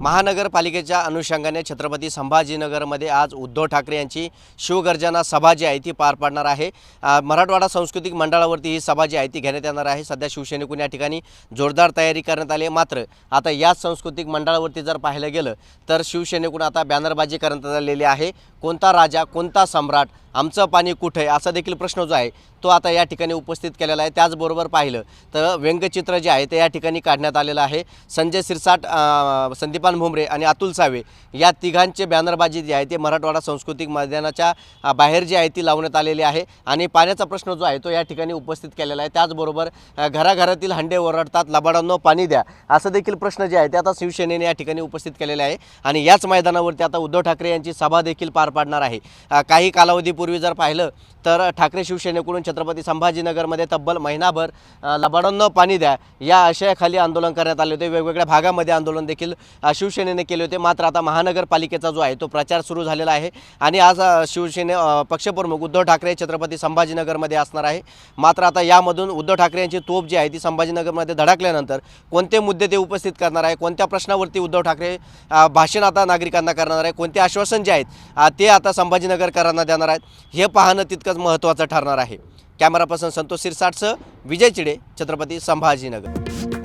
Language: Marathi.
महानगरपालिकेच्या अनुषंगाने छत्रपती संभाजीनगरमध्ये आज उद्धव ठाकरे यांची शिवगर्जना सभा जी आहे ती पार पाडणार आहे। मराठवाडा सांस्कृतिक मंडळावरती ही सभा जी आहे ती घेण्यात येणार आहे। सध्या शिवसैनिकांनी या ठिकाणी जोरदार तयारी करण्यात आली आहे। मात्र आता या सांस्कृतिक मंडळावरती जर पाहिलं गेलं तर शिवसैनिकांना आता बॅनरबाजी करण्यात आलेली आहे। कोणता राजा, कोणता सम्राट, आमचं पाणी कुठे, असा देखील प्रश्न जो आहे तो आता या ठिकाणी उपस्थित केलेला आहे। त्याचबरोबर पाहिलं तर व्यंगचित्र जे आहे ते या ठिकाणी काढण्यात आलेलं आहे। संजय सिरसाट, संदीपान भुमरे आणि अतुल सावे या तिघांचे बॅनरबाजी जी आहे ते मराठवाडा सांस्कृतिक मैदानाच्या बाहेर जी आहे ती लावण्यात आलेली आहे आणि पाण्याचा प्रश्न जो आहे तो या ठिकाणी उपस्थित केलेला आहे। त्याचबरोबर घराघरातील हंडे ओरडतात, लबाडांनो पाणी द्या, असं देखील प्रश्न जे आहे ते आता शिवसेनेने या ठिकाणी उपस्थित केलेले आहे आणि याच मैदानावरती आता उद्धव ठाकरे यांची सभा देखील पार पाडणार आहे। काही कालावधीपूर्वी जर पाहिलं तर ठाकरे शिवसेनेकडून छत्रपती संभाजीनगरमध्ये तब्बल महिनाभर लबाडांना पाणी द्या या आशयाखाली आंदोलन करण्यात आले होते। वेगवेगळ्या भागामध्ये आंदोलन देखील शिवसेनेने केले होते। मात्र आता महानगरपालिकेचा जो आहे तो प्रचार सुरू झालेला आहे आणि आज शिवसेने पक्षप्रमुख उद्धव ठाकरे छत्रपती संभाजीनगरमध्ये असणार आहे। मात्र आता यामधून उद्धव ठाकरे यांची तोफ जी आहे ती संभाजीनगरमध्ये धडकल्यानंतर कोणते मुद्दे ते उपस्थित करणार आहे, कोणत्या प्रश्नावरती उद्धव ठाकरे भाषण आता नागरिकांना करणार आहे, कोणते आश्वासन जे आहेत ते आता संभाजीनगरकरांना देणार आहेत, हे पाहणं तितकंच महत्त्वाचं ठरणार आहे। कॅमेरा पर्सन संतोष सिरसाटसह विजय चिडे, छत्रपती संभाजीनगर।